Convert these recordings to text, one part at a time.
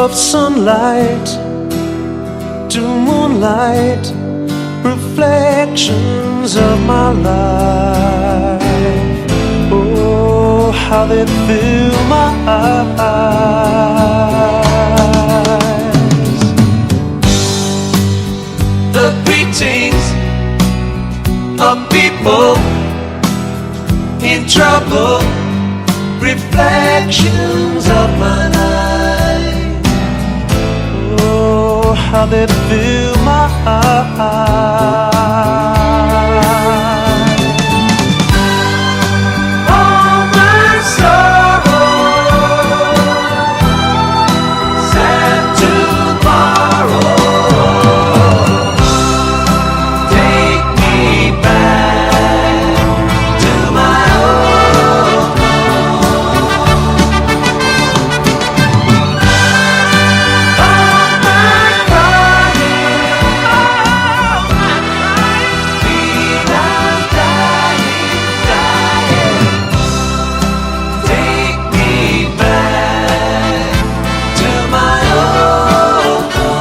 of sunlight to moonlight, reflections of my life. Oh, how they fill my eyes. The greetings of people in trouble, reflections of my life. Oh, how they fill my eyes. All my sorrow, sad tomorrow, take me back to my old home. All my crying, feel I'm dying, take me back to my old home.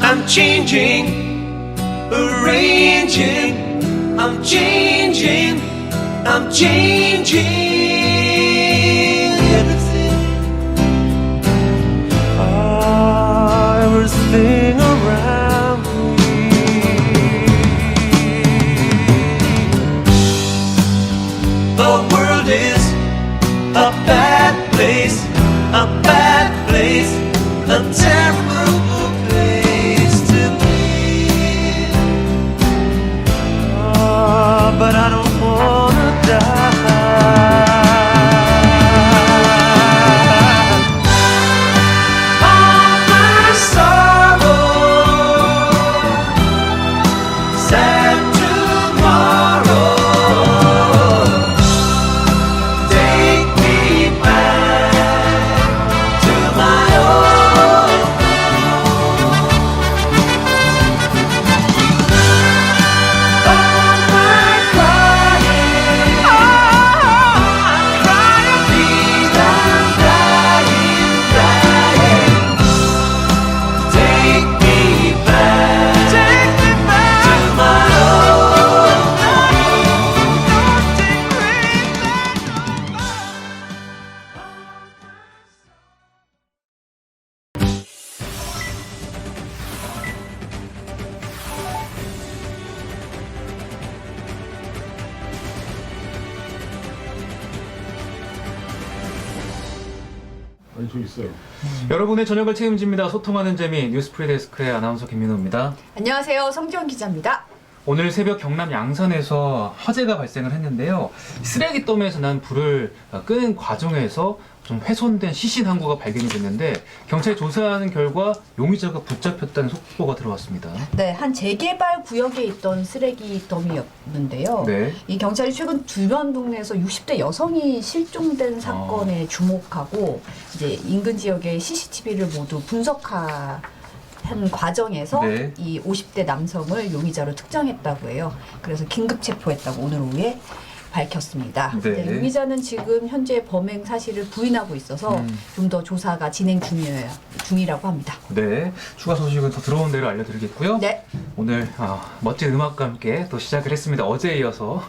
I'm changing, arranging, I'm changing, I'm changing everything. Everything around me. The world is a bad place, a bad place, a terrible place to be. But I don't wanna die. All my sorrow, sad tomorrow, take me back to my old home. All my crying, feel I'm dying, take me back to my old 아니 저 있어요. 여러분의 저녁을 책임집니다. 소통하는 재미 뉴스프리 데스크의 아나운서 김민호입니다. 안녕하세요. 성지원 기자입니다. 오늘 새벽 경남 양산에서 화재가 발생을 했는데요. 쓰레기더미에서 난 불을 끄는 과정에서 좀 훼손된 시신 한 구가 발견이 됐는데 경찰이 조사하는 결과 용의자가 붙잡혔다는 속보가 들어왔습니다. 네, 한 재개발 구역에 있던 쓰레기 더미였는데요. 네. 이 경찰이 최근 주변 동네에서 60대 여성이 실종된 사건에 주목하고 이제 인근 지역의 CCTV를 모두 분석한 과정에서 네. 이 50대 남성을 용의자로 특정했다고 해요. 그래서 긴급 체포했다고 오늘 오후에 밝혔습니다. 네. 네, 용의자는 지금 현재 범행 사실을 부인하고 있어서 좀 더 조사가 진행 중이라고 합니다. 네, 추가 소식은 더 들어온 대로 알려드리겠고요. 네. 오늘 멋진 음악과 함께 또 시작을 했습니다. 어제에 이어서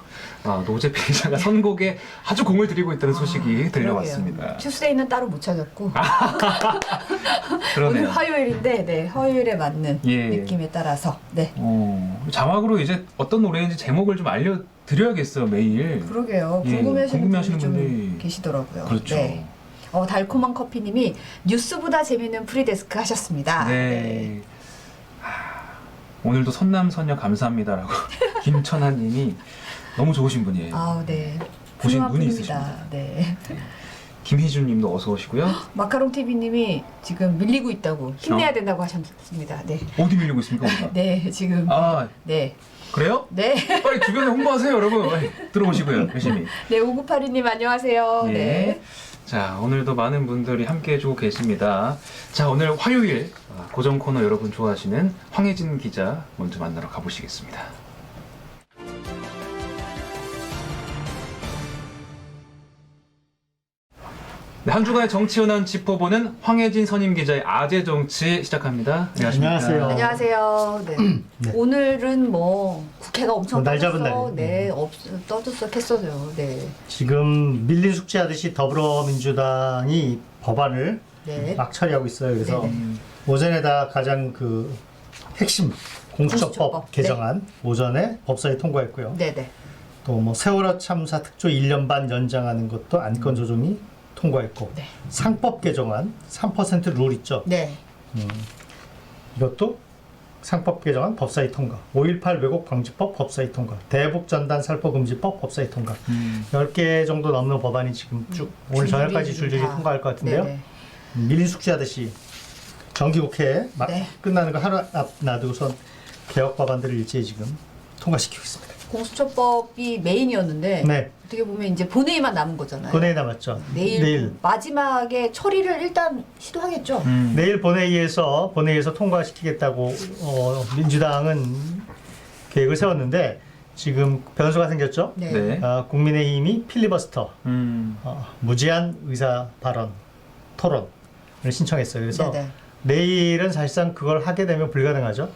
노제 피해자가 선곡에 아주 공을 들이고 있다는 소식이 들려왔습니다. 그러게요. 튜스데이는 따로 못 찾았고 그러네요. 오늘 화요일인데 네, 화요일에 맞는 예. 느낌에 따라서 네. 자막으로 이제 어떤 노래인지 제목을 좀 알려드려야겠어요, 매일. 그러게요. 예, 궁금해하시는 궁금해하시는 분들이 분들이 좀 계시더라고요. 그렇죠. 네. 달콤한 커피님이 뉴스보다 재밌는 프리데스크 하셨습니다. 네. 오늘도 선남선녀 감사합니다라고 김천하님이 너무 좋으신 분이에요. 아, 네. 보신 훌륭한 눈이 분입니다. 있으십니다. 네. 김희준님도 어서 오시고요. 마카롱 TV님이 지금 밀리고 있다고 힘내야 된다고 하셨습니다. 네. 어디 밀리고 있습니까, 우리가? 네, 지금. 아, 네. 그래요? 네. 빨리 주변에 홍보하세요, 여러분. 빨리 들어오시고요, 열심히. 네, 5982님 안녕하세요. 예. 네. 자, 오늘도 많은 분들이 함께 해주고 계십니다. 자, 오늘 화요일 고정 코너 여러분 좋아하시는 황혜진 기자 먼저 만나러 가보시겠습니다. 네, 한 주간의 정치 현안 짚어보는 황혜진 선임 기자의 아재 정치 시작합니다. 안녕하십니까? 안녕하세요. 안녕하세요. 네. 네. 오늘은 뭐 국회가 엄청 날 잡은 떠들었어. 날. 네, 떠들썩했어요. 네. 지금 밀린 숙제하듯이 더불어민주당이 법안을 네. 막 처리하고 있어요. 그래서 네네. 오전에다 가장 그 핵심 공수처법 공수처법. 개정안 오전에 법사위 통과했고요. 네, 네. 또 뭐 세월호 참사 특조 1년 반 연장하는 것도 안건 조정이 통과했고 네. 상법 개정안 3% 룰 있죠. 네. 이것도 상법 개정안 법사위 통과, 5.18 왜곡 방지법 법사위 통과, 대북 전단 살포 금지법 법사위 통과. 10개 정도 넘는 법안이 지금 쭉 오늘 저녁까지 줄줄이 다. 통과할 것 같은데요. 네네. 밀린 숙제하듯이 정기국회에 막 네. 끝나는 거 하루 앞 놔두고선 개혁 법안들을 일제히 지금 통과시키고 있습니다. 공수처법이 메인이었는데 네. 어떻게 보면 이제 본회의만 남은 거잖아요. 본회의 남았죠. 내일 마지막에 처리를 일단 시도하겠죠. 내일 본회의에서 통과시키겠다고 민주당은 계획을 세웠는데 지금 변수가 생겼죠. 네. 네. 국민의힘이 필리버스터, 무제한 의사 발언, 토론을 신청했어요. 그래서 네네. 내일은 사실상 그걸 하게 되면 불가능하죠.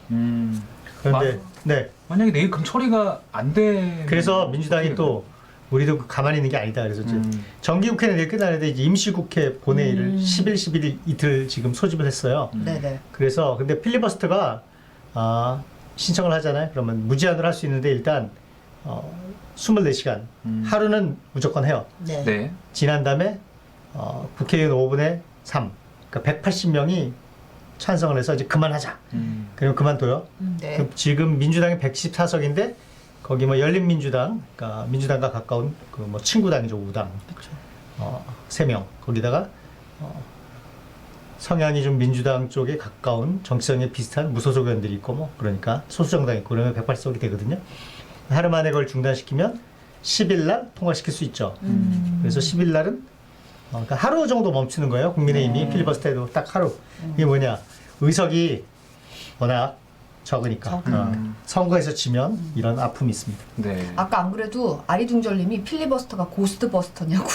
그런데 네. 만약에 내일 그럼 처리가 안 돼. 그래서 민주당이 또 우리도 가만히 있는 게 아니다. 그래서 이제 정기국회는 내일 끝나는데 이제 임시국회 본회의를 10일, 11일 이틀 지금 소집을 했어요. 네네. 그래서 근데 필리버스터가 신청을 하잖아요. 그러면 무제한으로 할 수 있는데 일단 24시간 하루는 무조건 해요. 네. 네. 지난 다음에 국회의원 5분의 3, 그러니까 180명이 찬성을 해서 이제 그만하자. 그럼 그만둬요. 네. 그럼 지금 민주당이 114석인데 거기 뭐 열린민주당, 그러니까 민주당과 가까운 그 뭐 친구당이죠, 우당. 그렇죠. 3명. 거기다가 성향이 좀 민주당 쪽에 가까운 정치성에 비슷한 무소속 의원들이 있고 뭐 그러니까 소수정당이 있고 그러면 180석이 되거든요. 하루 만에 그걸 중단시키면 10일 날 통과시킬 수 있죠. 그래서 10일 날은 그러니까 하루 정도 멈추는 거예요. 국민의힘이 필리버스터에도 딱 하루. 이게 뭐냐? 의석이 워낙 적으니까 선거에서 지면 이런 아픔이 있습니다. 네. 아까 안 그래도 아리둥절님이 필리버스터가 고스트버스터냐고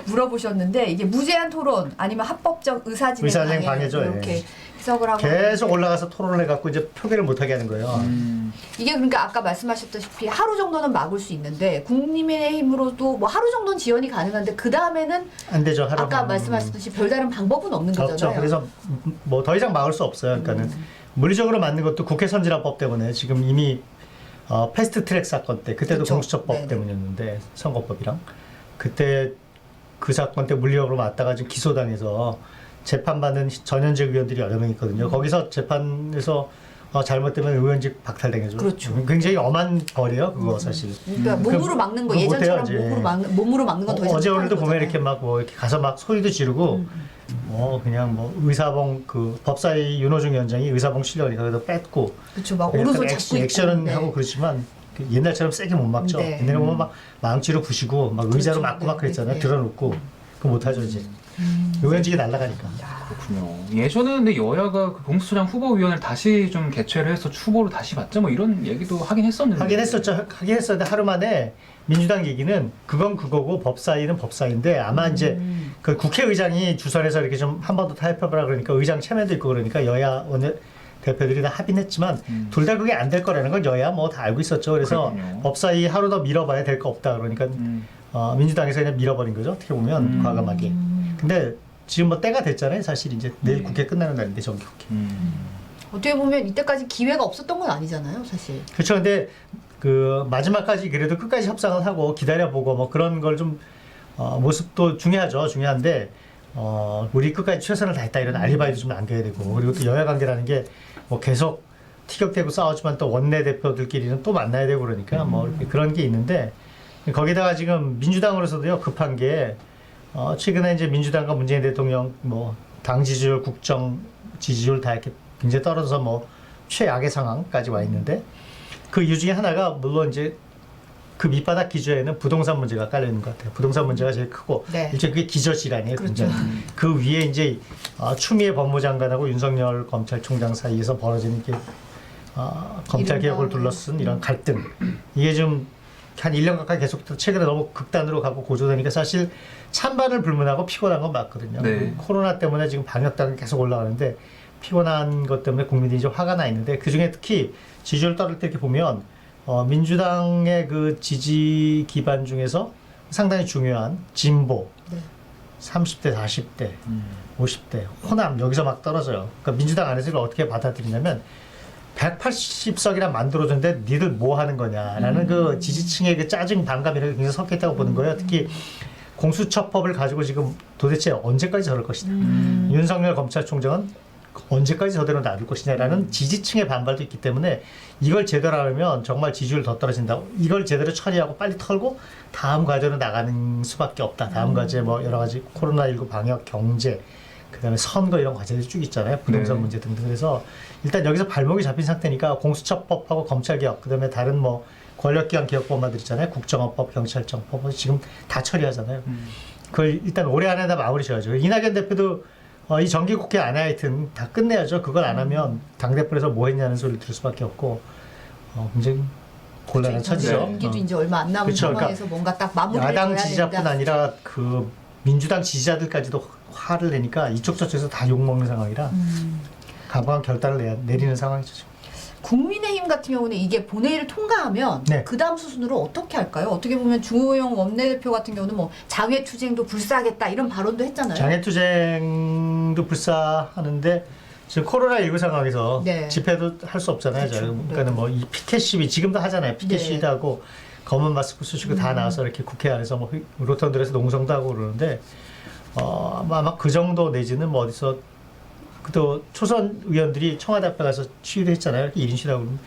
물어보셨는데 이게 무제한 토론 아니면 합법적 의사진행 의사진행 방해죠, 이렇게 예. 해석을 하고 계속 있는데 올라가서 토론을 해갖고 이제 표결을 못하게 하는 거예요. 이게 그러니까 아까 말씀하셨다시피 하루 정도는 막을 수 있는데 국민의힘으로도 뭐 하루 정도는 지연이 가능한데 그 다음에는 안 되죠. 하루 아까 말씀하셨듯이 별다른 방법은 없는 없죠. 거잖아요. 그래서 뭐 더 이상 막을 수 없어요. 그러니까는 물리적으로 맞는 것도 국회 선진화법 때문에 지금 이미 패스트트랙 사건 때 그때도 그쵸. 공수처법 네네. 때문이었는데 선거법이랑 그때 그 사건 때 물리적으로 맞다가 지금 기소당해서 재판받는 전현직 의원들이 여러 명 있거든요. 거기서 재판에서 잘못되면 의원직 박탈당해죠. 그렇죠. 굉장히 엄한 벌이에요, 그거 사실. 그러니까 몸으로 막는 거 그거 예전처럼 못해요, 이제. 몸으로 막는 건 더 이상 어제 못하는 오늘도 보면 거잖아요. 이렇게 막 뭐 이렇게 가서 막 소리도 지르고 그냥 뭐 의사봉 그 법사위 윤호중 위원장이 의사봉 실려니까 그래서 뺐고 그렇죠. 막 약간 오른손 잡고 액션은 있고. 하고 그렇지만 그 옛날처럼 세게 못 막죠. 네. 옛날에 보면 막 망치로 부시고 막 의자로 그렇죠. 맞고 막 네, 그랬잖아요. 네. 들어놓고 그거 못하죠 이제. 의원직이 날아가니까. 그렇군요. 예전에 근데 여야가 그 공수처장 후보위원회를 다시 좀 개최를 해서 후보로 다시 받자 뭐 이런 얘기도 하긴 했었는데. 하긴 했었는데 하루 만에 민주당 얘기는 그건 그거고 법사위는 법사위인데 아마 이제 그 국회의장이 주선해서 이렇게 좀 한 번 더 타협해보라 그러니까 의장 체면도 있고 그러니까 여야 원내 대표들이 다 합의했지만 둘 다 그게 안 될 거라는 건 여야 뭐 다 알고 있었죠. 그래서 그렇군요. 법사위 하루 더 밀어봐야 될 거 없다 그러니까 민주당에서 그냥 밀어버린 거죠. 어떻게 보면 과감하게. 근데 지금 뭐 때가 됐잖아요. 사실 이제 내일 국회 끝나는 날인데 정기국회. 어떻게 보면 이때까지 기회가 없었던 건 아니잖아요, 사실. 그렇죠. 근데 그 마지막까지 그래도 끝까지 협상을 하고 기다려보고 뭐 그런 걸 좀 모습도 중요하죠. 중요한데 우리 끝까지 최선을 다했다 이런 알리바이도 좀 남겨야 되고 그리고 또 여야 관계라는 게 뭐 계속 티격태격 싸우지만 또 원내대표들끼리는 또 만나야 되고 그러니까 뭐 이렇게 그런 게 있는데 거기다가 지금 민주당으로서도요 급한 게 최근에 이제 민주당과 문재인 대통령 뭐 당 지지율, 국정 지지율 다 이렇게 굉장히 떨어져서 뭐 최악의 상황까지 와 있는데 그 이유 중에 하나가 물론 이제 그 밑바닥 기저에는 부동산 문제가 깔려 있는 것 같아요. 부동산 문제가 제일 크고 네. 일종의 그게 기저 질환이에요. 그렇죠. 굉장히. 그 위에 이제 추미애 법무장관하고 윤석열 검찰총장 사이에서 벌어지는 게 검찰 개혁을 이른바, 둘러쓴 이런 갈등 이게 좀 한 1년 가까이 계속해서 최근에 너무 극단으로 가고 고조되니까 사실 찬반을 불문하고 피곤한 건 맞거든요. 네. 코로나 때문에 지금 방역당이 계속 올라가는데 피곤한 것 때문에 국민들이 좀 화가 나 있는데 그중에 특히 지지율 떨어질 때 이렇게 보면 민주당의 그 지지 기반 중에서 상당히 중요한 진보 네. 30대, 40대, 50대 호남 여기서 막 떨어져요. 그러니까 민주당 안에서 이걸 어떻게 받아들이냐면 180석이나 만들어줬는데 니들 뭐 하는 거냐라는 그 지지층의 그 짜증 반감 이런 게 굉장히 섞여 있다고 보는 거예요. 특히 공수처법을 가지고 지금 도대체 언제까지 저럴 것이냐. 윤석열 검찰총장은 언제까지 저대로 놔둘 것이냐라는 지지층의 반발도 있기 때문에 이걸 제대로 하려면 정말 지지율 더 떨어진다. 이걸 제대로 처리하고 빨리 털고 다음 과제로 나가는 수밖에 없다. 다음 과제 뭐 여러 가지 코로나19 방역, 경제, 그다음에 선거 이런 과제들이 쭉 있잖아요. 부동산 네. 문제 등등. 그래서 일단 여기서 발목이 잡힌 상태니까 공수처법하고 검찰개혁, 그다음에 다른 뭐 권력기관 개혁법안들 있잖아요. 국정원법, 경찰청법 지금 다 처리하잖아요. 그걸 일단 올해 안에 다 마무리 지어야죠. 이낙연 대표도 이 정기국회 안에 하여튼 다 끝내야죠. 그걸 안 하면 당대표에서 뭐 했냐는 소리를 들을 수밖에 없고 굉장히 곤란한 처지죠. 임기도 이제 얼마 안 남은 그렇죠. 상황에서 뭔가 딱 마무리를 야당 져야 지지자뿐 된다. 아니라 그 민주당 지지자들까지도 화를 내니까 이쪽 저쪽에서 다 욕먹는 상황이라 강한 결단을 내리는 상황이죠. 지금. 국민의힘 같은 경우는 이게 본회의를 통과하면 네. 그 다음 수순으로 어떻게 할까요? 어떻게 보면 주호영 원내대표 같은 경우는 뭐 장외투쟁도 불사하겠다 이런 발언도 했잖아요. 장애투쟁도 불사하는데 지금 코로나19 상황에서 네. 집회도 할 수 없잖아요. 그렇죠. 저희. 그러니까 뭐 이 피켓 시위 지금도 하잖아요. 피켓 네. 시위도 하고 검은 마스크 쓰시고 다 나와서 이렇게 국회 안에서 뭐 로턴들에서 농성도 하고 그러는데 아마 그 정도 내지는 뭐 어디서 또 초선 의원들이 청와대 앞에 가서 시위를 했잖아요. 이렇게 1인 시위라고 그러면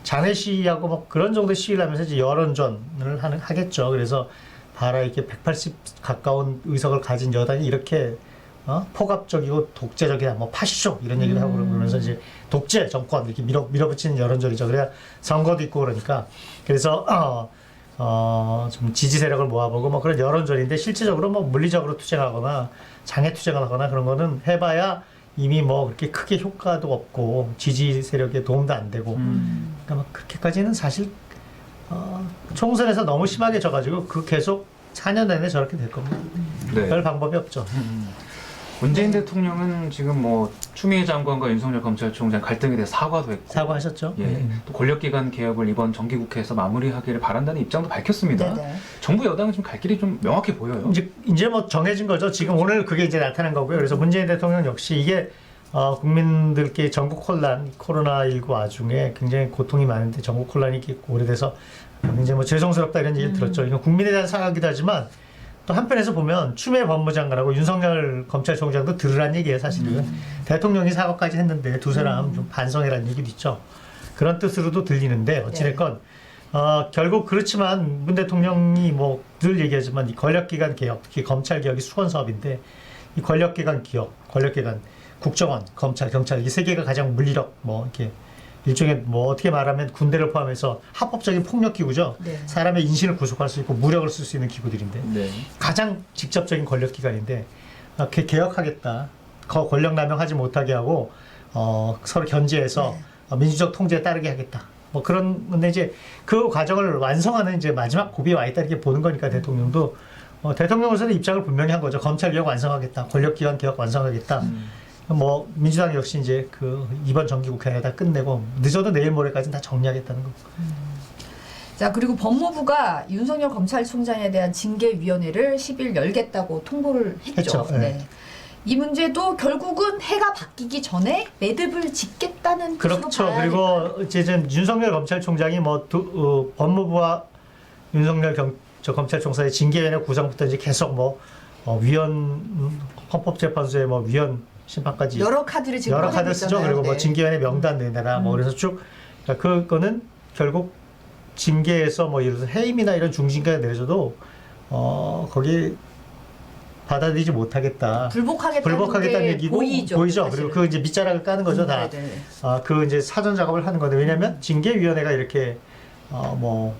장외 시위하고 뭐 그런 정도 시위를 하면서 이제 여론전을 하겠죠. 그래서 봐라 이렇게 180 가까운 의석을 가진 여당이 이렇게 포갑적이고 독재적이다, 뭐 파시죠 이런 얘기를 하고 그러면서 이제 독재 정권 이렇게 밀어붙이는 여론전이죠. 그래야 선거도 있고 그러니까 그래서 좀 지지 세력을 모아보고 뭐 그런 여론전인데 실질적으로 뭐 물리적으로 투쟁하거나 장애 투쟁을 하거나 그런 거는 해봐야 이미 뭐 그렇게 크게 효과도 없고 지지 세력에 도움도 안 되고 그러니까 막 그렇게까지는 사실 총선에서 너무 심하게 져가지고 그 계속 4년 내내 저렇게 될 겁니다. 네. 별 방법이 없죠. 문재인 대통령은 지금 뭐 추미애 장관과 윤석열 검찰총장 갈등에 대해 사과도 했고 사과하셨죠? 예, 또 권력기관 개혁을 이번 정기국회에서 마무리하기를 바란다는 입장도 밝혔습니다. 네네. 정부 여당은 지금 갈 길이 좀 명확해 보여요. 이제 뭐 정해진 거죠. 지금 오늘 그게 이제 나타난 거고요. 그래서 문재인 대통령 역시 이게 국민들께 전국 혼란, 코로나19 와중에 굉장히 고통이 많은데 전국 혼란이 이렇게 오래돼서 굉장히 뭐 죄송스럽다 이런 얘기를 들었죠. 이건 국민에 대한 사과이기도 하지만 또 한편에서 보면 추미애 법무장관하고 윤석열 검찰총장도 들으란 얘기예요. 사실은 대통령이 사과까지 했는데 두 사람 좀 반성해라는 얘기도 있죠. 그런 뜻으로도 들리는데 어찌됐건 결국 그렇지만 문 대통령이 뭐 늘 얘기하지만 이 권력기관 개혁, 특히 검찰 개혁이 수건 사업인데 이 권력기관 기업, 권력기관 국정원, 검찰, 경찰 이 세 개가 가장 물리력 뭐 이렇게 일종의 뭐 어떻게 말하면 군대를 포함해서 합법적인 폭력 기구죠. 네. 사람의 인신을 구속할 수 있고 무력을 쓸 수 있는 기구들인데 네. 가장 직접적인 권력기관인데 개혁하겠다. 권력 남용하지 못하게 하고 서로 견제해서 민주적 통제에 따르게 하겠다. 뭐 그런 근데 이제 그 과정을 완성하는 이제 마지막 고비에 와 있다 이렇게 보는 거니까 대통령도 대통령으로서는 입장을 분명히 한 거죠. 검찰 개혁 완성하겠다. 권력기관 개혁 완성하겠다. 뭐 민주당 역시 이제 그 이번 정기국회에 다 끝내고 늦어도 내일 모레까지는 다 정리하겠다는 거. 자, 그리고 법무부가 윤석열 검찰총장에 대한 징계위원회를 10일 열겠다고 통보를 했죠. 했죠. 네. 이 문제도 결국은 해가 바뀌기 전에 매듭을 짓겠다는 뜻으로 그렇죠. 봐야 그리고 될까요? 이제 윤석열 검찰총장이 뭐 법무부와 윤석열 검찰총장의 징계위원회 구성부터 이제 계속 뭐 헌법재판소의 뭐 위원 심판까지 여러 카드를 지금 여러 카드 쓰죠. 꺼내고 그리고 뭐 있잖아요. 징계위원회 명단 내놔라 뭐 그래서 쭉 그러니까 그거는 결국 징계에서 뭐 예를 들어서 해임이나 이런 중징계가 내려져도 거기 받아들이지 못하겠다. 불복하겠다는 얘기고 보이죠. 사실은. 그리고 그 이제 밑자락을 까는 거죠. 다. 네네. 그 이제 사전 작업을 하는 건데 왜냐하면 징계위원회가 이렇게 뭐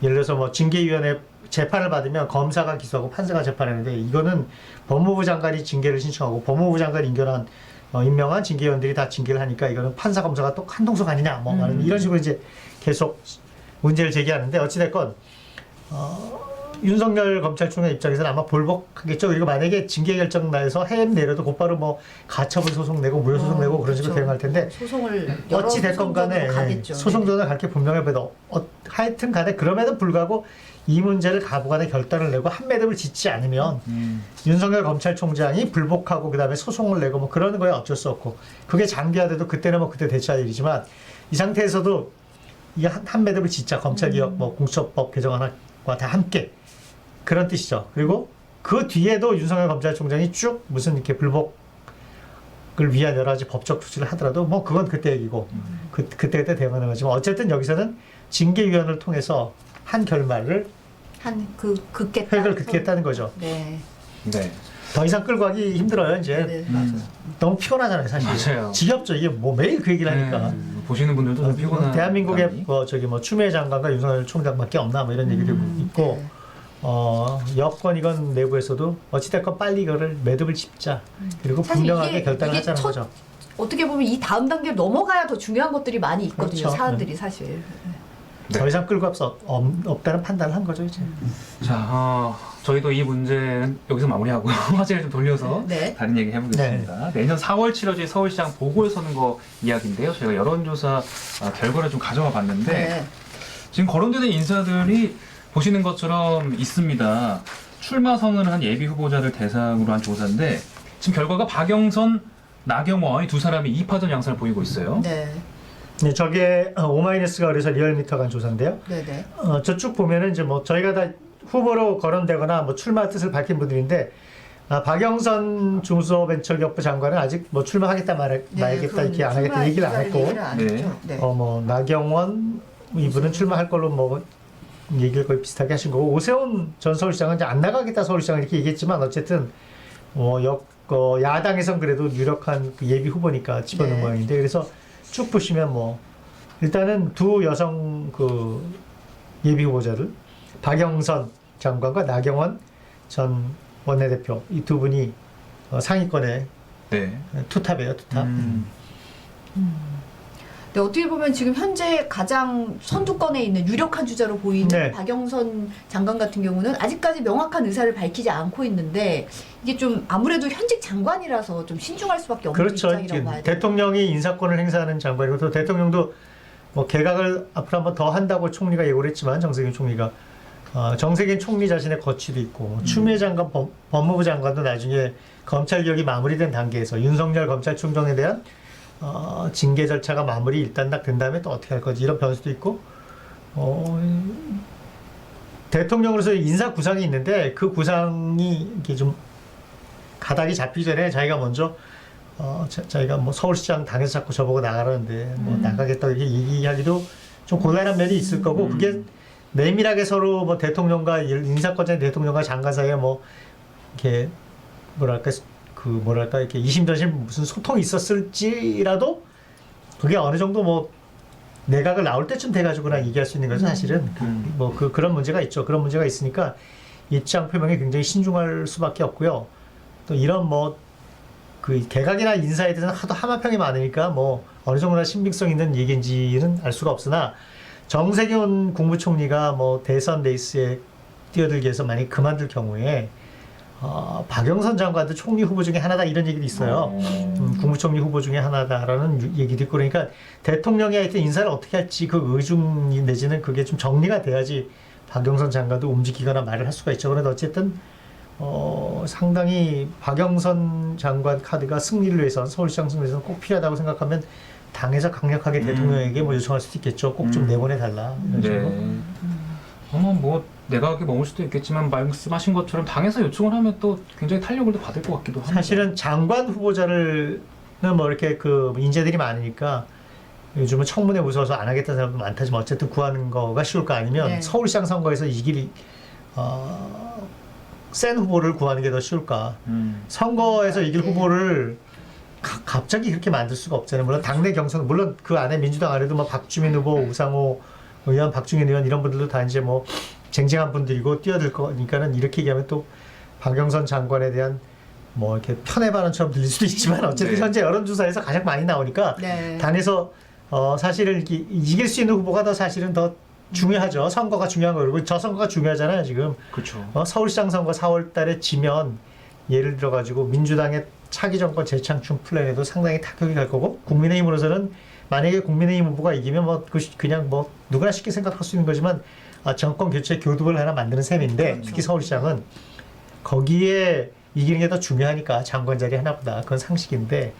예를 들어서 뭐 징계위원회 재판을 받으면 검사가 기소하고 판사가 재판하는데 이거는 법무부 장관이 징계를 신청하고 법무부 장관이 임명한 징계위원들이 다 징계를 하니까 이거는 판사 검사가 또 한동석 아니냐 뭐 이런 식으로 이제 계속 문제를 제기하는데 어찌됐건 윤석열 검찰총장 입장에서는 아마 불복하겠죠. 그리고 만약에 징계 결정 나서 해임 내려도 곧바로 뭐 가처분 소송 내고 무효 소송 내고 그런 식으로 그렇죠. 대응할 텐데 소송을 어찌 됐건 간에 소송전을 갈 게 분명해도 하여튼 간에 그럼에도 불구하고 이 문제를 가부간에 결단을 내고 한 매듭을 짓지 않으면 윤석열 검찰총장이 불복하고 그다음에 소송을 내고 뭐 그러는 거에 어쩔 수 없고 그게 장기화돼도 그때는 뭐 그때 대처할 일이지만 이 상태에서도 이 한 매듭을 짓자 검찰개혁 뭐 공수처법 개정안과 다 함께 그런 뜻이죠. 그리고 그 뒤에도 윤석열 검찰총장이 쭉 무슨 이렇게 불복을 위한 여러 가지 법적 조치를 하더라도 뭐 그건 그때 얘기고 그때 대응하는 거지만 어쨌든 여기서는 징계위원회를 통해서 한 결말을 획을 긋겠다는 거죠. 네. 네. 더 이상 끌고 가기 힘들어요 이제. 네, 맞아요. 너무 피곤하잖아요 사실. 맞아요. 지겹죠 이게 뭐 매일 그 얘기를 하니까. 보시는 분들도 좀 피곤한. 대한민국의 감이. 추미애 장관과 윤석열 총장밖에 없나 뭐 이런 얘기도 있고. 네. 여권이건 내부에서도 어찌됐건 빨리 이거를 매듭을 짓자. 그리고 사실 분명하게 이게 결단을 하자는 거죠. 어떻게 보면 이 다음 단계를 넘어가야 더 중요한 것들이 많이 있거든요. 그렇죠. 사안들이 사실. 네. 더 이상 끌고 없다는 판단을 한 거죠 이제. 자, 저희도 이 문제는 여기서 마무리하고 화제를 좀 돌려서 네. 다른 얘기 해보겠습니다. 내년 4월 치러질 서울시장 보궐선거 이야기인데요. 저희가 여론조사 결과를 좀 가져와 봤는데 네. 지금 거론되는 인사들이 보시는 것처럼 있습니다. 출마 선언을 한 예비 후보자를 대상으로 한 조사인데 지금 결과가 박영선, 나경원 이 두 사람이 2파전 양상을 보이고 있어요. 네. 네, 저게 오마이뉴스가 그래서 리얼미터가 한 조사인데요. 네네. 저쭉 보면은 이제 뭐 저희가 다 후보로 거론되거나 뭐 출마 뜻을 밝힌 분들인데 박영선 중소벤처기업부 장관은 아직 뭐 출마하겠다 말겠다 이렇게 안 하겠다 얘기를 안 했고, 네. 뭐 나경원 이분은 출마할 걸로 뭐 얘기를 거의 비슷하게 하신 거고 오세훈 전 서울시장은 이제 안 나가겠다 서울시장 이렇게 얘기했지만 어쨌든 야당에선 그래도 유력한 그 예비 후보니까 집어넣은 네. 모양인데 그래서 쭉 보시면 뭐 일단은 두 여성 그 예비 후보자를 박영선 장관과 나경원 전 원내대표 이 두 분이 상위권의 네. 투탑이에요, 투탑. 네, 어떻게 보면 지금 현재 가장 선두권에 있는 유력한 주자로 보이는 네. 박영선 장관 같은 경우는 아직까지 명확한 의사를 밝히지 않고 있는데 이게 좀 아무래도 현직 장관이라서 좀 신중할 수밖에 없는 그렇죠. 입장이라고 봐야 돼요. 대통령이 인사권을 행사하는 장관이고 또 대통령도 뭐 개각을 앞으로 한번 더 한다고 총리가 예고를 했지만 정세균 총리가 정세균 총리 자신의 거취도 있고 추미애 장관 법무부 장관도 나중에 검찰개혁이 마무리된 단계에서 윤석열 검찰총장에 대한 징계 절차가 마무리 일단 딱 된 다음에 또 어떻게 할 거지 이런 변수도 있고 대통령으로서 인사 구상이 있는데 그 구상이 이렇게 좀 가닥이 잡히기 전에 자기가 먼저 자기가 뭐 서울시장 당에서 자꾸 저보고 나가라는데 뭐 나가겠다 이렇게 얘기하기도 좀 곤란한 면이 있을 거고 그게 내밀하게 서로 뭐 대통령과 인사권자인 대통령과 장관 사이에 뭐 이렇게 뭐랄까 이렇게 이심전심 무슨 소통이 있었을지라도 그게 어느 정도 뭐 내각을 나올 때쯤 돼가지고나 얘기할 수 있는 거죠 사실은 그런 문제가 있죠. 그런 문제가 있으니까 입장 표명에 굉장히 신중할 수밖에 없고요. 또 이런 그 개각이나 인사에 대해서는 하도 하마평이 많으니까 뭐 어느 정도나 신빙성 있는 얘기인지는 알 수가 없으나 정세균 국무총리가 뭐 대선 레이스에 뛰어들기 위해서 만약 그만둘 경우에 박영선 장관도 총리 후보 중에 하나다 이런 얘기도 있어요. 국무총리 후보 중에 하나다라는 얘기도 있고 그러니까 대통령이 하여튼 인사를 어떻게 할지 그 의중 내지는 그게 좀 정리가 돼야지 박영선 장관도 움직이거나 말을 할 수가 있죠. 그런데 어쨌든 상당히 박영선 장관 카드가 승리를 위해서는 서울시장 승리를 위해서는 꼭 필요하다고 생각하면 당에서 강력하게 대통령에게 뭐 요청할 수도 있겠죠. 꼭 좀 내보내달라 이런 식으로. 아마 뭐 내각에 머물 수도 있겠지만 말씀하신 것처럼 당에서 요청을 하면 또 굉장히 탄력을 또 받을 것 같기도 합니다. 사실은 장관 후보자를 뭐 이렇게 그 인재들이 많으니까 요즘은 청문회 무서워서 안 하겠다는 사람도 많다지만 어쨌든 구하는 거가 쉬울 거 아니면 네. 서울시장 선거에서 이길 센 후보를 구하는 게 더 쉬울까? 선거에서 이길 네. 후보를 갑자기 그렇게 만들 수가 없잖아요. 물론 당내 경선, 물론 그 안에 민주당 안에도 뭐 박주민 후보, 우상호 의원, 박중현 의원 이런 분들도 다 이제 뭐 쟁쟁한 분들이고 뛰어들 거니까는 이렇게 얘기하면 또 박영선 장관에 대한 뭐 이렇게 편의 발언처럼 들릴 수도 있지만 어쨌든 네. 현재 여론조사에서 가장 많이 나오니까 네. 당에서 사실은 이길 수 있는 후보가 더 사실은 더 중요하죠. 선거가 중요한 거고 그리고 저 선거가 중요하잖아요 지금. 그렇죠. 서울시장 선거 4월달에 지면 예를 들어 가지고 민주당의 차기 정권 재창출 플랜에도 상당히 타격이 갈 거고 국민의힘으로서는 만약에 국민의힘 후보가 이기면 뭐 그냥 뭐 누구나 쉽게 생각할 수 있는 거지만 정권 교체 교두를 하나 만드는 셈인데 그렇죠. 특히 서울시장은 거기에 이기는 게 더 중요하니까 장관 자리 하나보다 그건 상식인데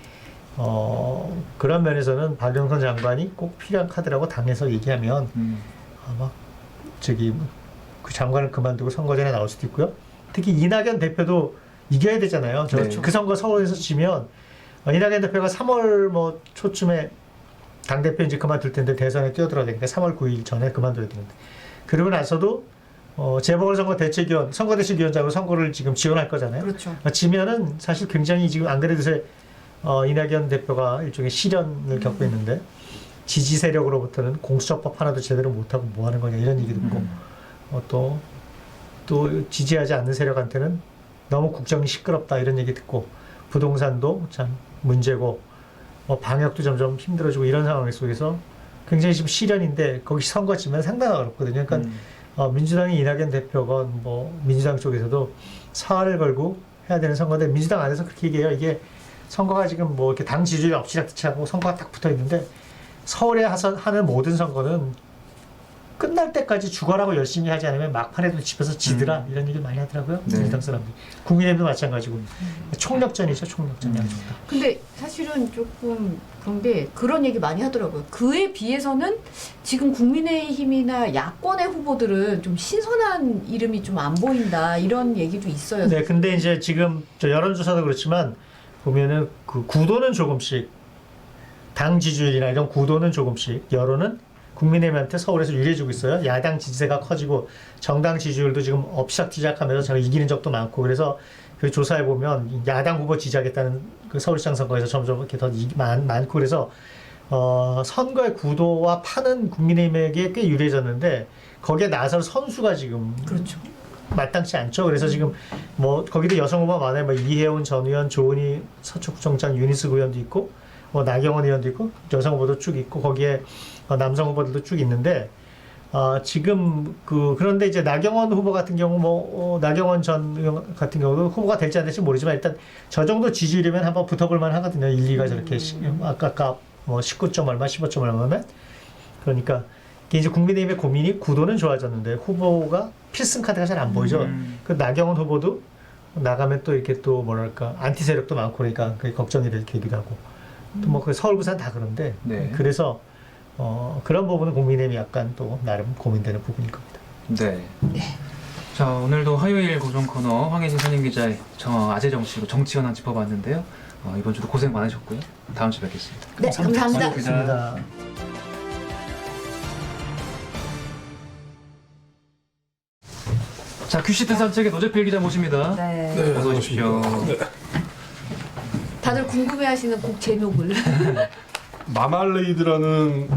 그런 면에서는 박영선 장관이 꼭 필요한 카드라고 당에서 얘기하면 아마 그 장관을 그만두고 선거 전에 나올 수도 있고요. 특히 이낙연 대표도 이겨야 되잖아요. 네. 그 선거 서울에서 지면 이낙연 대표가 3월 뭐 초쯤에 당 대표 이제 그만둘 텐데 대선에 뛰어들어야 되니까 3월 9일 전에 그만둬야 되는데 그러고 나서도 재보궐선거 대책위원 선거대책위원장으로 선거를 지금 지원할 거잖아요. 그렇죠. 지면은 사실 굉장히 지금 안 그래도 이낙연 대표가 일종의 시련을 겪고 있는데 지지 세력으로부터는 공수처법 하나도 제대로 못하고 뭐 하는 거냐 이런 얘기도 있고 또 지지하지 않는 세력한테는 너무 국정이 시끄럽다 이런 얘기 듣고 부동산도 참 문제고 방역도 점점 힘들어지고 이런 상황 속에서 굉장히 지금 시련인데 거기 선거 치면 상당히 어렵거든요. 그러니까 민주당의 이낙연 대표가 뭐 민주당 쪽에서도 사활을 걸고 해야 되는 선거인데 민주당 안에서 그렇게 얘기해요. 이게 선거가 지금 뭐 이렇게 당 지지율이 엎치락뒤치하고 선거가 딱 붙어 있는데 서울에 하는 모든 선거는 끝날 때까지 죽어라고 열심히 하지 않으면 막판에도 집에서 지더라 이런 얘기를 많이 하더라고요. 네. 민주당 사람들이. 국민의힘도 마찬가지고 총력전이죠. 총력전이 아주 좋다. 근데 사실은 조금 그런 게 그런 얘기 많이 하더라고요. 그에 비해서는 지금 국민의힘이나 야권의 후보들은 좀 신선한 이름이 좀 안 보인다 이런 얘기도 있어요. 네, 근데 이제 지금 저 여론조사도 그렇지만 보면은 그 구도는 조금씩 당 지지율이나 이런 구도는 조금씩 여론은 국민의힘한테 서울에서 유리해지고 있어요. 야당 지지세가 커지고 정당 지지율도 지금 엎치락뒤락하면서 제가 이기는 적도 많고 그래서 그 조사해 보면 야당 후보 지지하겠다는 그 서울시장 선거에서 점점 이렇게 더 많고 그래서 선거의 구도와 판은 국민의힘에게 꽤 유리해졌는데 거기에 나설 선수가 지금 그렇죠. 마땅치 않죠. 그래서 지금 뭐 거기도 여성 후보가 많아요. 뭐 이혜원 전 의원, 조은희 서초구청장 유니스 의원도 있고 뭐 나경원 의원도 있고 여성 후보도 쭉 있고 거기에 남성 후보들도 쭉 있는데 지금 그런데 이제 나경원 후보 같은 경우 뭐 나경원 전 의원 같은 경우도 후보가 될지 안 될지 모르지만 일단 저 정도 지지율이면 한번 붙어볼 만 하거든요. 1, 2가 저렇게 아까 뭐 19점 얼마, 15점 얼마면 그러니까 이게 이제 국민의힘의 고민이 구도는 좋아졌는데 후보가 필승 카드가 잘 안 보이죠. 그 나경원 후보도 나가면 또 이렇게 또 뭐랄까 안티 세력도 많고 그러니까 그게 걱정이 될 계기도 하고 또 뭐 그 서울 부산 다 그런데 네. 그래서 그런 부분은 국민의힘이 약간 또 나름 고민되는 부분일 겁니다. 네. 자, 오늘도 화요일 고정 코너 황혜진 선임기자의 아재 정치로 정치 현안 짚어봤는데요. 이번 주도 고생 많으셨고요. 다음 주에 뵙겠습니다. 네, 감사합니다. 고맙습니다. 자, 큐시트 산책의 노재필 기자 모십니다. 네. 어서 오십시오. 다들 궁금해하시는 곡 제목을. 마말레이드라는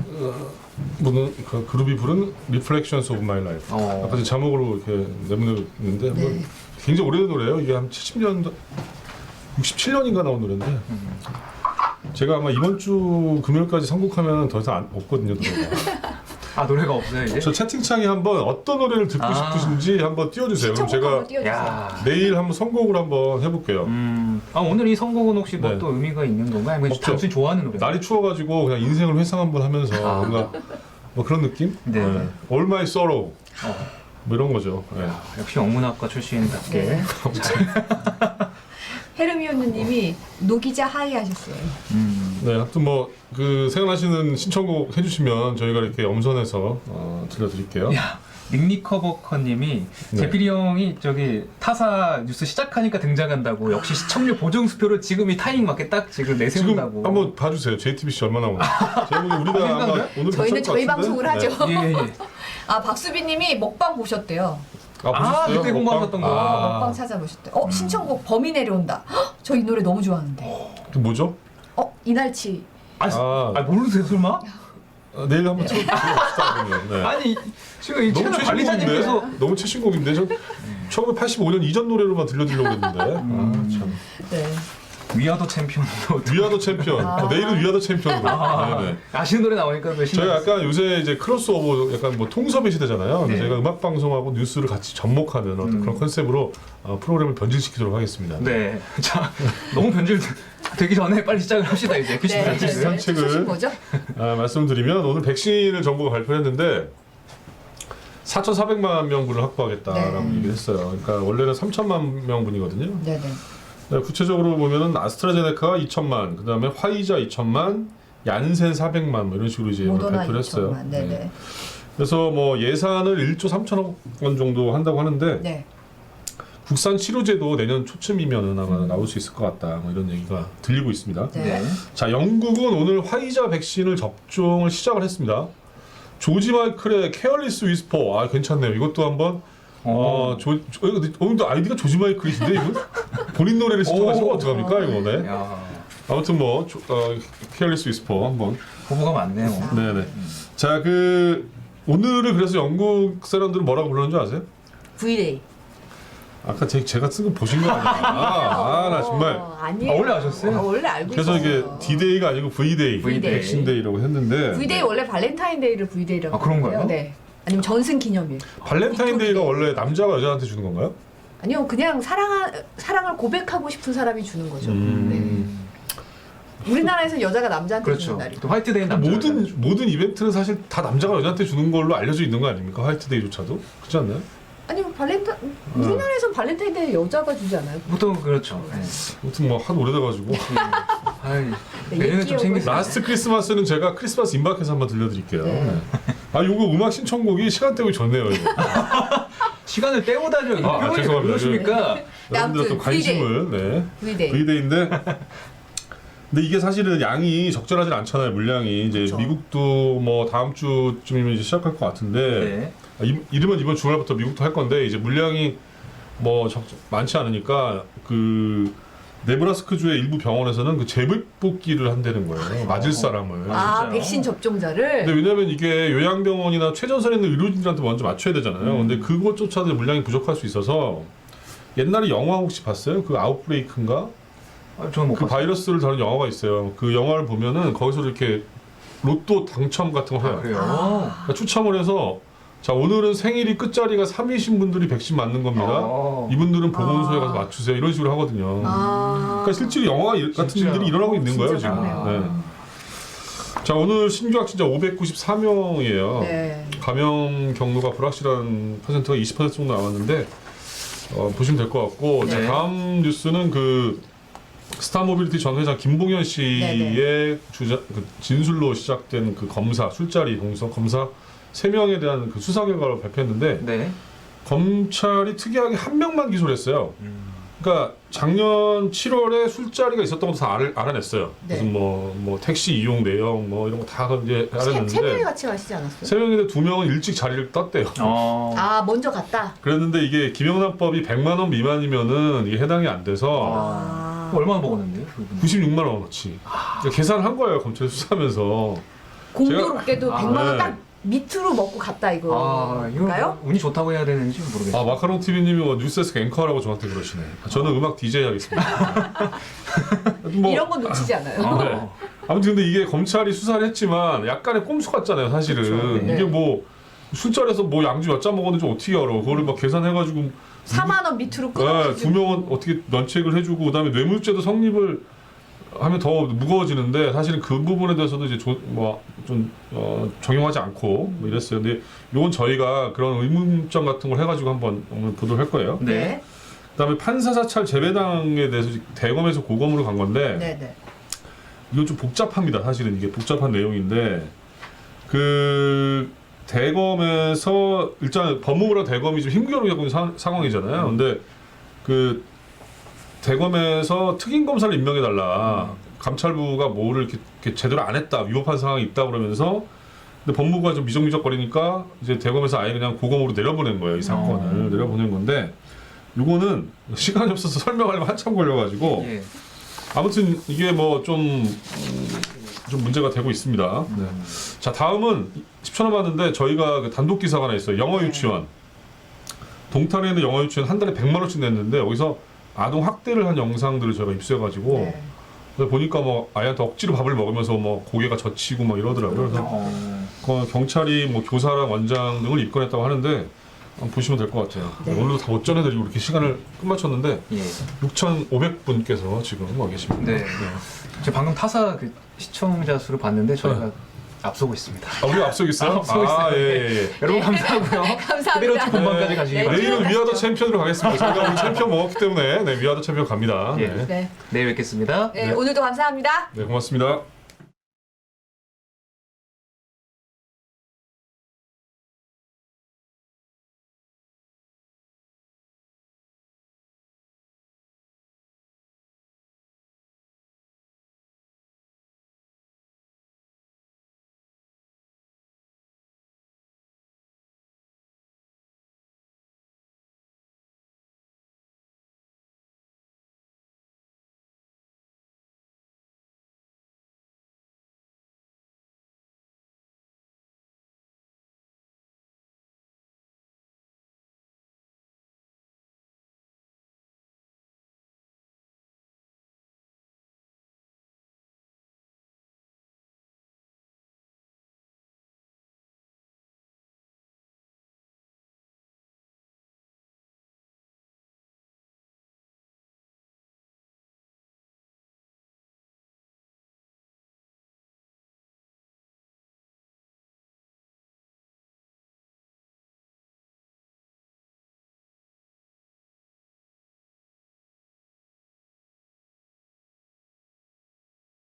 그 그룹이 부른 Reflections of My Life. 아까 전 자막으로 이렇게 내보내는데 네. 굉장히 오래된 노래예요. 이게 한 70년, 67년인가 나온 노래인데 제가 아마 이번 주 금요일까지 선곡하면 더 이상 없거든요. 노래가. 노래가 없어요 이제? 저 채팅창에 한번 어떤 노래를 듣고 싶으신지 한번 띄워주세요. 그럼 제가 야. 내일 한번 선곡을 한번 해볼게요. 오늘 이 선곡은 혹시 뭐 네. 또 의미가 있는 건가요? 아니면 없죠. 단순히 좋아하는 노래? 날이 추워가지고 그냥 인생을 회상 한번 하면서 뭔가 뭐 그런 느낌? 네. All My Sorrow 뭐 이런 거죠. 네. 역시 영문학과 출신답게. 네. 헤르미온느님이 노기자 하이 하셨어요. 네, 하여튼 뭐 그 생각나시는 신청곡 해주시면 저희가 이렇게 엄선해서 들려드릴게요. 야, 닉니커버커님이 네. 제필이 형이 저기 타사 뉴스 시작하니까 등장한다고 역시 시청률 보증 수표를 지금 이 타이밍 맞게 딱 지금 지금 내세운다고. 한번 봐주세요. JTBC 얼마나 오나. 제가 보기엔 우리가 아마 오늘 저희는 저희 방송을 하죠. 예, 예. 아 박수빈님이 먹방 보셨대요. 아, 아, 보셨어요? 그때 공부하셨던 거. 먹방 찾아보셨대요. 신청곡 범이 내려온다. 저 이 노래 너무 좋아하는데. 그 뭐죠? 이날치. 모르세요 설마? 내일 한번 들어봅시다. 네. 아니 지금 이 너무 채널 관리자님께서 너무 최신곡인데 전 1985년 이전 노래로만 들려드리려고 했는데 참. 네. 위아더 챔피언도 위아더 챔피언. 내일은 위아더 챔피언으로. 네네. 아시는 노래 나오니까 또 저희 약간 요새 이제 크로스오버 약간 뭐 통섭의 시대잖아요. 네. 저희가 음악 방송하고 뉴스를 같이 접목하는 어떤 그런 컨셉으로 프로그램을 변질시키도록 하겠습니다. 네. 자, 너무 변질 되기 전에 빨리 시작을 합시다 이제. 퀴즈 네. 퀴즈. 산책을 초심 뭐죠? 말씀드리면 오늘 백신을 정부가 발표했는데 4,400만 명분을 확보하겠다라고 네. 얘기를 했어요. 그러니까 원래는 3천만 명분이거든요. 네네. 네, 구체적으로 보면은 아스트라제네카가 2천만, 그 다음에 화이자 2천만, 얀센 400만 뭐 이런 식으로 이제 모더나 발표를 했어요. 2천만. 네네. 네. 그래서 뭐 예산을 1조 3천억 원 정도 한다고 하는데 네. 국산 치료제도 내년 초쯤이면은 아마 나올 수 있을 것 같다. 뭐 이런 얘기가 들리고 있습니다. 네. 네. 자, 영국은 오늘 화이자 백신을 접종을 시작을 했습니다. 조지 마이클의 케어리스 위스퍼, 괜찮네요. 이것도 한번 오늘도 아이디가 조지 마이클이신데 이분 본인 노래를 신청하시면 어떡합니까 이거 네. 야, 아무튼 뭐 케어리스 위스퍼 한번. 후보가 많네요. 네네. 자, 오늘을 그래서 영국 사람들은 뭐라고 부르는 줄 아세요? V-Day. 아까 제가 쓴 거 보신 거 아니야? 나 정말. 아니에요. 원래 아셨어요? 원래 알고 그래서 이게 있었어요. D-Day가 아니고 V-Day, V-Day. 백신데이라고 했는데 V-Day 원래 발렌타인데이를 V-Day라고 아, 그런가요? 하는데요. 네. 아니면 전승 기념일. 발렌타인데이가 원래 남자가 여자한테 주는 건가요? 아니요, 그냥 사랑을 고백하고 싶은 사람이 주는 거죠. 네. 우리나라에서 여자가 남자한테 그렇죠. 주는 날이. 또 화이트데이 남자. 모든 이벤트는 사실 다 남자가 여자한테 주는 걸로 알려져 있는 거 아닙니까? 화이트데이조차도 그렇지 않나요? 아니요, 우리나라에서는 발렌타인데이 여자가 주지 않아요? 보통 그렇죠. 네. 아무튼 뭐 하도 오래돼가지고 아이, 네, 내년에 좀 얘기하고 챙기세요. 라스트 크리스마스는 제가 크리스마스 임박해서 한번 들려드릴게요. 네. 네. 요거 음악 신청곡이 시간대가 좋네요. 이거. 시간을 때우다죠. 이게 죄송합니다. 표현이 그러십니까? 여러분들 또 관심을 네. V-Day. V-Day인데 근데 이게 사실은 양이 적절하진 않잖아요. 물량이 이제 그렇죠. 미국도 뭐 다음 주쯤이면 이제 시작할 것 같은데 네. 이르면 이번 주말부터 미국도 할 건데 이제 물량이 뭐 많지 않으니까 네브라스크주의 일부 병원에서는 그 재복기를 한다는 거예요. 맞을 사람을. 진짜요? 백신 접종자를. 근데 왜냐면 이게 요양병원이나 최전선에 있는 의료진들한테 먼저 맞춰야 되잖아요. 근데 그것조차도 물량이 부족할 수 있어서 옛날에 영화 혹시 봤어요? 그 아웃브레이크인가? 저는 못 그 봤어요. 바이러스를 다룬 영화가 있어요. 그 영화를 보면은 거기서 이렇게 로또 당첨 같은 거 해요. 그래요. 그러니까 추첨을 해서 자, 오늘은 생일이 끝자리가 3이신 분들이 백신 맞는 겁니다. 이분들은 보건소에 가서 맞추세요. 이런 식으로 하거든요. 그러니까 실제로 영화 같은 진짜. 일들이 일어나고 있는 거예요, 진짜 지금. 그러네요. 자, 오늘 신규 확진자 594명이에요. 네. 감염 경로가 불확실한 퍼센트가 20% 정도 나왔는데 보시면 될 것 같고 네. 자, 다음 뉴스는 스타모빌리티 전 회장 김봉현 씨의 진술로 시작된 그 검사 술자리 동서 검사 3명에 대한 그 수사 결과를 발표했는데 네. 검찰이 특이하게 한 명만 기소를 했어요. 그러니까 작년 7월에 술자리가 있었던 것도 다 알아냈어요. 네. 무슨 뭐 택시 이용 내용 뭐 이런 거 다 이제 세 명이 알아냈는데 같이 가시지 않았어요? 3명인데 2명은 일찍 자리를 떴대요. 먼저 갔다. 그랬는데 이게 김영란법이 100만 원 미만이면은 이게 해당이 안 돼서 얼마나 먹었는데요? 96만 원어치. 그러니까 계산을 한 거예요. 검찰 수사하면서. 공교롭게도 100만 원 네. 딱 밑으로 먹고 갔다 이거인가요? 이거 운이 좋다고 해야 되는지 모르겠어요. 마카롱 TV님이 뉴스에서 앵커라고 저한테 그러시네. 저는 음악 DJ 하겠습니다. 뭐, 이런 건 놓치지 않아요. 네. 아무튼 근데 이게 검찰이 수사를 했지만 약간의 꼼수 같잖아요, 사실은. 그렇죠. 네. 이게 뭐 술자리에서 뭐 양주 몇 잔 먹었는지 어떻게 알아? 그거를 막 계산해가지고 4만 원 밑으로 네, 끊어가지고 2명은 어떻게 면책을 해주고 그다음에 뇌물죄도 성립을 하면 더 무거워지는데 사실은 그 부분에 대해서도 이제 적용하지 않고 뭐 이랬어요. 근데 이건 저희가 그런 의문점 같은 걸 해가지고 한번 오늘 보도를 할 거예요. 네. 그다음에 판사 사찰 재배당에 대해서 대검에서 고검으로 간 건데 네네. 이건 좀 복잡합니다. 사실은 이게 복잡한 내용인데 대검에서 일단 법무부랑 대검이 좀 힘겨루고 있는 상황이잖아요. 근데 그 대검에서 특임 검사를 임명해 달라. 감찰부가 뭐를 이렇게 제대로 안 했다, 위법한 상황이 있다 그러면서 근데 법무부가 좀 미적미적거리니까 이제 대검에서 아예 그냥 고검으로 내려보낸 거예요. 이 사건을 내려보낸 건데 요거는 시간이 없어서 설명하려면 한참 걸려가지고 예. 아무튼 이게 뭐 좀 문제가 되고 있습니다. 네. 자 다음은 10초 남았는데 저희가 그 단독 기사가 하나 있어요. 영어 유치원. 동탄에 있는 영어 유치원 한 달에 100만 원씩 냈는데 여기서 아동 학대를 한 영상들을 저희가 입수해가지고 네. 그래서 보니까 뭐 아이한테 억지로 밥을 먹으면서 뭐 고개가 젖히고 막 이러더라고요. 그래서 그 경찰이 뭐 교사랑 원장 등을 입건했다고 하는데 한번 보시면 될 것 같아요. 네. 오늘도 다 못 전해드리고 이렇게 시간을 끝마쳤는데 예. 6,500분께서 지금 와 계십니다. 네. 제가 방금 타사 그 시청자 수를 봤는데 저희가 앞서고 있습니다. 아, 우리가 앞서고 있어요? 앞서고 있어요. 예. 여러분 감사하고요. 감사합니다. 그대로 쭉 본방까지 가시기 네. 바랍니다. 내일은 위아더 챔피언으로 가겠습니다. 저희가 오늘 챔피언 먹었기 때문에 네, 위아더 챔피언 갑니다. 예. 네. 네. 내일 뵙겠습니다. 네, 오늘도 감사합니다. 네, 고맙습니다.